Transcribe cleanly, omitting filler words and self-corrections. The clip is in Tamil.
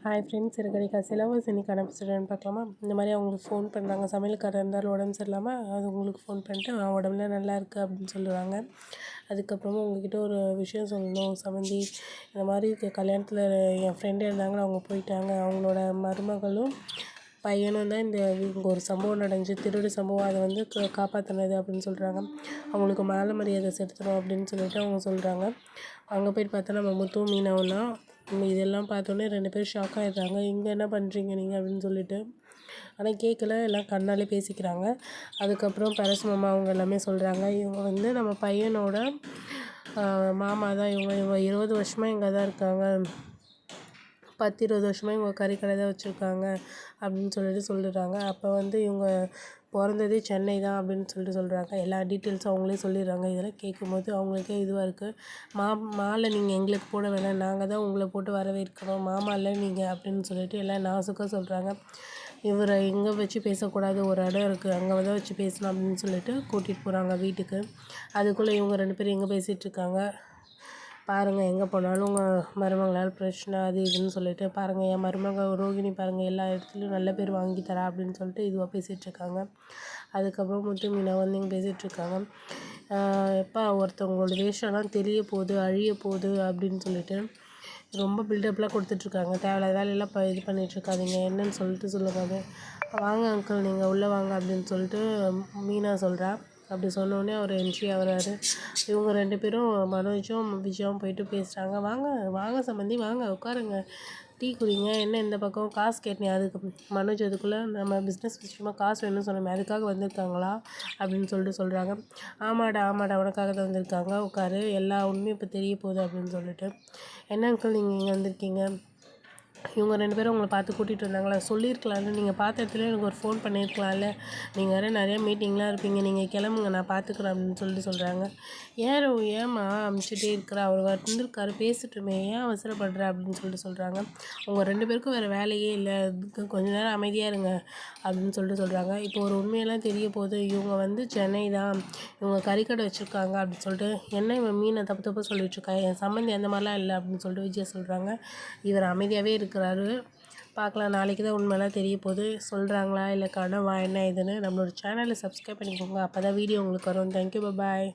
ஹாய் ஃப்ரெண்ட்ஸ், இருக்கடிக்கா சிலபஸ் இன்றைக்கி அனுப்பிச்சிடுறேன்னு பார்க்கலாமா? இந்த மாதிரி அவங்களுக்கு ஃபோன் பண்ணுறாங்க. சமையல்காரர் இருந்தாலும் உடம்பு சரியில்லாமல் அது உங்களுக்கு ஃபோன் பண்ணிட்டு உடம்புல நல்லா இருக்குது அப்படின்னு சொல்லுவாங்க. அதுக்கப்புறமா உங்ககிட்ட ஒரு விஷயம் சொல்லணும் சம்மந்தி. இந்த மாதிரி கல்யாணத்தில் என் ஃப்ரெண்டு இருந்தாங்க, அவங்க போயிட்டாங்க. அவங்களோட மருமகளும் பையனும் தான் இங்கே ஒரு சம்பவம் நடந்துச்சு, திருடு சம்பவம். அதை வந்து காப்பாற்றினது அப்படின்னு சொல்கிறாங்க. அவங்களுக்கு மேலே மரியாதை செலுத்தணும் அப்படின்னு சொல்லிட்டு அவங்க சொல்கிறாங்க. அங்கே போய்ட்டு பார்த்தா நம்ம முத்துவும் மீனாவும் தான். இதெல்லாம் பார்த்தோன்னே 2 பேரும் ஷாக் ஆகிடுறாங்க. இங்கே என்ன பண்ணுறீங்க நீங்கள் அப்படின்னு சொல்லிட்டு. ஆனால் கேட்கல, எல்லாம் கண்ணாலே பேசிக்கிறாங்க. அதுக்கப்புறம் பரசு மாமா அவங்க எல்லாமே சொல்கிறாங்க, இவங்க வந்து நம்ம பையனோட மாமா தான். இவங்க 20 வருஷமாக இங்கே தான் இருக்காங்க. 10-20 வருஷமாக இவங்க கறிக்கடை தான் வச்சுருக்காங்க அப்படின்னு சொல்லிட்டு சொல்லிடுறாங்க. அப்போ வந்து இவங்க பிறந்ததே சென்னை தான் அப்படின்னு சொல்லிட்டு சொல்கிறாங்க. எல்லா டீட்டெயில்ஸும் அவங்களே சொல்லிடுறாங்க. இதெல்லாம் கேட்கும்போது அவங்களுக்கே இதுவாக இருக்குது. மாலை நீங்கள் எங்களுக்கு போட வேணாம், நாங்கள் தான் உங்களை போட்டு வரவேற்கிறோம், மாமா இல்லை நீங்கள் அப்படின்னு சொல்லிட்டு எல்லாம் நாசுக்காக சொல்கிறாங்க. இவரை எங்கே வச்சு பேசக்கூடாது, ஒரு இடம் இருக்குது, அங்கே தான் வச்சு பேசணும் அப்படின்னு சொல்லிட்டு கூட்டிகிட்டு போகிறாங்க வீட்டுக்கு. அதுக்குள்ளே இவங்க 2 பேரும் எங்கே பேசிகிட்ருக்காங்க பாருங்கள். எங்கே போனாலும் உங்கள் மருமகளால் பிரச்சனை அது இதுன்னு சொல்லிட்டு பாருங்கள், என் மருமக ரோகிணி பாருங்கள் எல்லா இடத்துலையும் நல்ல பேர் வாங்கி தரா அப்படின்னு சொல்லிட்டு இதுவாக பேசிகிட்ருக்காங்க. அதுக்கப்புறம் முத்து மீனா வந்து இங்கே பேசிகிட்ருக்காங்க. எப்போ ஒருத்தவங்களோட வேஷம்லாம் தெரிய போகுது, அழிய போகுது அப்படின்னு சொல்லிட்டு ரொம்ப பில்டப்லாம் கொடுத்துட்ருக்காங்க. தேவையில்லாத வேலையெல்லாம் இது பண்ணிகிட்ருக்காதீங்க, என்னன்னு சொல்லிட்டு சொல்லும்போது வாங்க அங்கிள் நீங்கள் உள்ளே வாங்க அப்படின்னு சொல்லிட்டு மீனா சொல்கிறா. அப்படி சொன்னோடனே அவர் என்ட்ரி ஆகிறாரு. இவங்க 2 பேரும் மனோஜும் விஜயாவும் போயிட்டு பேசுகிறாங்க. வாங்க வாங்க சம்மந்தி, வாங்க உட்காருங்க, டீ குடிங்க, என்ன இந்த பக்கம் காசு கேட்டேன். அதுக்கு மனோஜ் அதுக்குள்ளே நம்ம பிஸ்னஸ் விஷயமா காசு வேணும்னு சொன்னோமே, அதுக்காக வந்திருக்காங்களா அப்படின்னு சொல்லிட்டு சொல்கிறாங்க. ஆமாடா உனக்காக தான் வந்திருக்காங்க, உட்காரு, எல்லா உண்மையும் இப்போ தெரிய போகுது அப்படின்னு சொல்லிட்டு. என்ன அங்கிள் நீங்கள் இங்கே வந்திருக்கீங்க? இவங்க 2 பேரும் உங்களை பார்த்து கூட்டிகிட்டு வந்தாங்களா? சொல்லியிருக்கலாம்ல, நீங்கள் பார்த்த இடத்துல எனக்கு ஒரு ஃபோன் பண்ணியிருக்கலாம்ல, நீங்கள் வேறு நிறையா மீட்டிங்லாம் இருப்பீங்க, நீங்கள் கிளம்புங்க நான் பார்த்துக்குறேன் அப்படின்னு சொல்லிட்டு சொல்கிறாங்க. ஏம்மா அமுச்சிட்டே இருக்கிற, அவர் வந்திருக்காரு பேசிட்டுமே, ஏன் அவசரப்படுற அப்படின்னு சொல்லிட்டு சொல்கிறாங்க. உங்கள் 2 பேருக்கும் வேறு வேலையே இல்லை, கொஞ்ச நேரம் அமைதியாக இருங்க அப்படின்னு சொல்லிட்டு சொல்கிறாங்க. இப்போ ஒரு உண்மையெல்லாம் தெரிய போகுது, இவங்க வந்து சென்னை தான், இவங்க கறிக்கடை வச்சுருக்காங்க அப்படின்னு சொல்லிட்டு. என்ன இவன் மீனை தப்பு சொல்லிட்டுருக்கா, என் சம்மந்தி அந்த மாதிரிலாம் இல்லை அப்படின்னு சொல்லிட்டு விஜயா சொல்கிறாங்க. இவர் அமைதியாகவே இருக்கிறாரு. பார்க்கலாம், நாளைக்கு தான் உண்மைலாம் தெரிய போகுது. சொல்கிறாங்களா இல்லை கனவா என்ன இதுன்னு. நம்மளோட சேனலை சப்ஸ்கிரைப் பண்ணிக்கோங்க, அப்போ தான் வீடியோ உங்களுக்கு வரும். தேங்க்யூ, பாய்.